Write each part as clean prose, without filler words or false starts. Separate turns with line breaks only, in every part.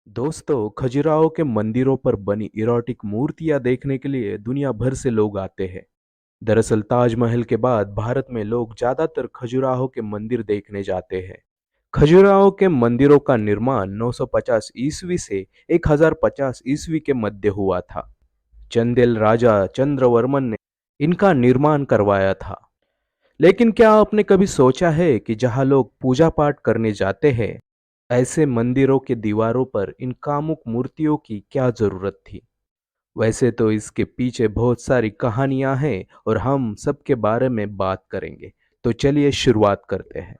दोस्तों, खजुराहो के मंदिरों पर बनी इरोटिक मूर्तियां देखने के लिए दुनिया भर से लोग आते हैं। दरअसल ताजमहल के बाद भारत में लोग ज्यादातर खजुराहो के मंदिर देखने जाते हैं। खजुराहो के मंदिरों का निर्माण 950 ईस्वी से 1050 ईस्वी के मध्य हुआ था। चंदेल राजा चंद्रवर्मन ने इनका निर्माण करवाया था। लेकिन क्या आपने कभी सोचा है कि जहां लोग पूजा पाठ करने जाते हैं, ऐसे मंदिरों के दीवारों पर इन कामुक मूर्तियों की क्या जरूरत थी? वैसे तो इसके पीछे बहुत सारी कहानियां हैं और हम सबके बारे में बात करेंगे। तो चलिए शुरुआत करते हैं।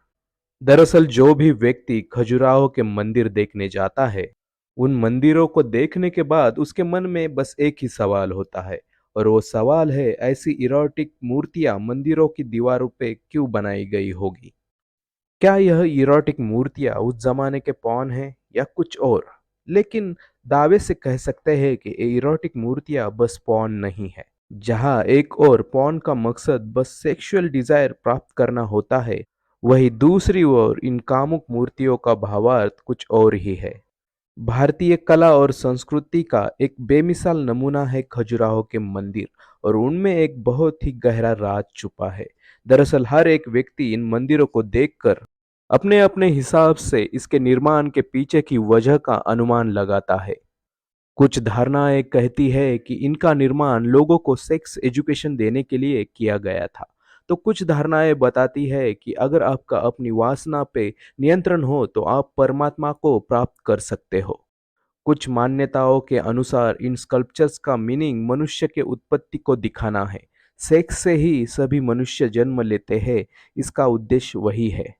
दरअसल जो भी व्यक्ति खजुराहो के मंदिर देखने जाता है, उन मंदिरों को देखने के बाद उसके मन में बस एक ही सवाल होता है, और वो सवाल है, ऐसी इरोटिक मूर्तियां मंदिरों की दीवारों पे क्यों बनाई गई होगी? क्या यह इरोटिक मूर्तियां उस जमाने के पॉर्न हैं या कुछ और? लेकिन दावे से कह सकते हैं कि ये इरोटिक मूर्तियां बस पॉर्न नहीं है। जहां एक और पॉर्न का मकसद बस सेक्सुअल डिजायर प्राप्त करना होता है, वही दूसरी ओर इन कामुक मूर्तियों का भावार्थ कुछ और ही है। भारतीय कला और संस्कृति का एक बेमिसाल नमूना है खजुराहो के मंदिर, और उनमें एक बहुत ही गहरा राज छुपा है। दरअसल हर एक व्यक्ति इन मंदिरों को देखकर अपने अपने हिसाब से इसके निर्माण के पीछे की वजह का अनुमान लगाता है। कुछ धारणाएं कहती है कि इनका निर्माण लोगों को सेक्स एजुकेशन देने के लिए किया गया था। तो कुछ धारणाएं बताती है कि अगर आपका अपनी वासना पे नियंत्रण हो तो आप परमात्मा को प्राप्त कर सकते हो। कुछ मान्यताओं के अनुसार इन स्कल्पचर्स का मीनिंग मनुष्य के उत्पत्ति को दिखाना है। सेक्स से ही सभी मनुष्य जन्म लेते हैं, इसका उद्देश्य वही है।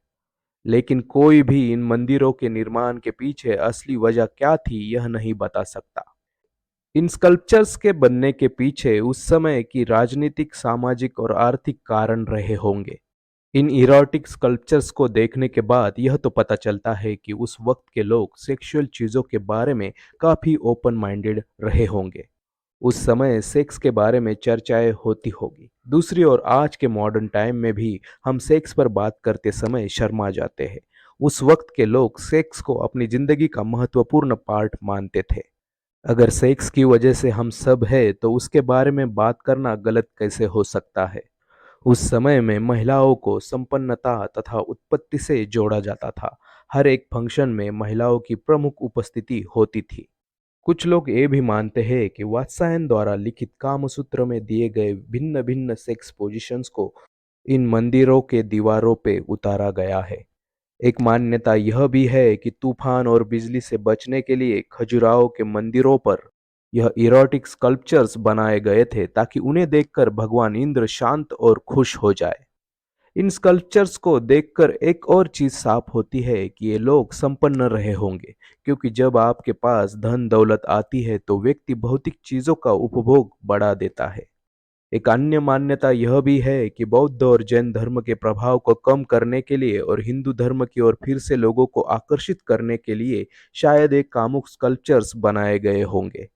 लेकिन कोई भी इन मंदिरों के निर्माण के पीछे असली वजह क्या थी यह नहीं बता सकता। इन स्कल्पचर्स के बनने के पीछे उस समय की राजनीतिक, सामाजिक और आर्थिक कारण रहे होंगे। इन इरोटिक स्कल्पचर्स को देखने के बाद यह तो पता चलता है कि उस वक्त के लोग सेक्सुअल चीजों के बारे में काफी ओपन माइंडेड रहे होंगे। उस समय सेक्स के बारे में चर्चाएं होती होगी। दूसरी ओर आज के मॉडर्न टाइम में भी हम सेक्स पर बात करते समय शर्मा जाते हैं। उस वक्त के लोग सेक्स को अपनी जिंदगी का महत्वपूर्ण पार्ट मानते थे। अगर सेक्स की वजह से हम सब है तो उसके बारे में बात करना गलत कैसे हो सकता है? उस समय में महिलाओं को संपन्नता तथा उत्पत्ति से जोड़ा जाता था। हर एक फंक्शन में महिलाओं की प्रमुख उपस्थिति होती थी। कुछ लोग ये भी मानते हैं कि वात्सायन द्वारा लिखित कामसूत्र में दिए गए भिन्न भिन्न सेक्स पोजीशंस को इन मंदिरों के दीवारों पे उतारा गया है। एक मान्यता यह भी है कि तूफान और बिजली से बचने के लिए खजुराहो के मंदिरों पर यह इरोटिक स्कल्पचर्स बनाए गए थे, ताकि उन्हें देखकर भगवान इंद्र शांत और खुश हो जाए। इन स्कल्पचर्स को देखकर एक और चीज साफ होती है कि ये लोग संपन्न रहे होंगे, क्योंकि जब आपके पास धन दौलत आती है तो व्यक्ति भौतिक चीजों का उपभोग बढ़ा देता है। एक अन्य मान्यता यह भी है कि बौद्ध और जैन धर्म के प्रभाव को कम करने के लिए और हिंदू धर्म की ओर फिर से लोगों को आकर्षित करने के लिए शायद एक कामुक स्कल्पचर्स बनाए गए होंगे।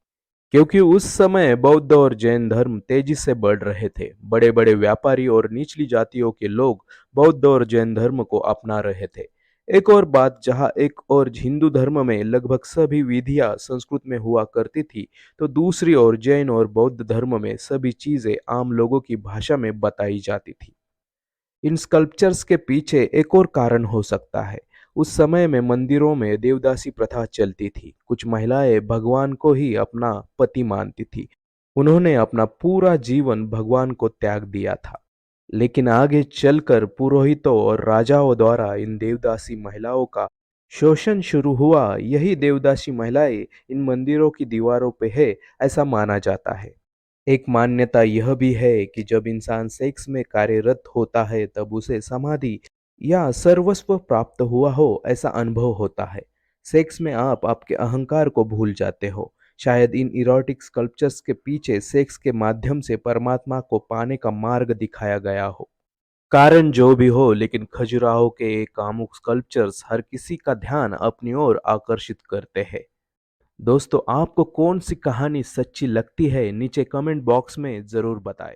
क्योंकि उस समय बौद्ध और जैन धर्म तेजी से बढ़ रहे थे। बड़े बड़े व्यापारी और निचली जातियों के लोग बौद्ध और जैन धर्म को अपना रहे थे। एक और बात, जहाँ एक और हिंदू धर्म में लगभग सभी विधियां संस्कृत में हुआ करती थी, तो दूसरी ओर जैन और बौद्ध धर्म में सभी चीजें आम लोगों की भाषा में बताई जाती थी। इन स्कल्पचर्स के पीछे एक और कारण हो सकता है। उस समय में मंदिरों में देवदासी प्रथा चलती थी। कुछ महिलाएं भगवान को ही अपना पति मानती थी। उन्होंने अपना पूरा जीवन भगवान को त्याग दिया था। लेकिन आगे चलकर पुरोहितों और राजाओं द्वारा इन देवदासी महिलाओं का शोषण शुरू हुआ। यही देवदासी महिलाएं इन मंदिरों की दीवारों पे है, ऐसा माना जाता है। एक मान्यता यह भी है कि जब इंसान सेक्स में कार्यरत होता है तब उसे समाधि या सर्वस्व प्राप्त हुआ हो, ऐसा अनुभव होता है। सेक्स में आप आपके अहंकार को भूल जाते हो। शायद इन इरोटिक स्कल्पचर्स के पीछे सेक्स के माध्यम से परमात्मा को पाने का मार्ग दिखाया गया हो। कारण जो भी हो, लेकिन खजुराहो के ये कामुक स्कल्पचर्स हर किसी का ध्यान अपनी ओर आकर्षित करते हैं। दोस्तों, आपको कौन सी कहानी सच्ची लगती है, नीचे कमेंट बॉक्स में ज़रूर बताएं।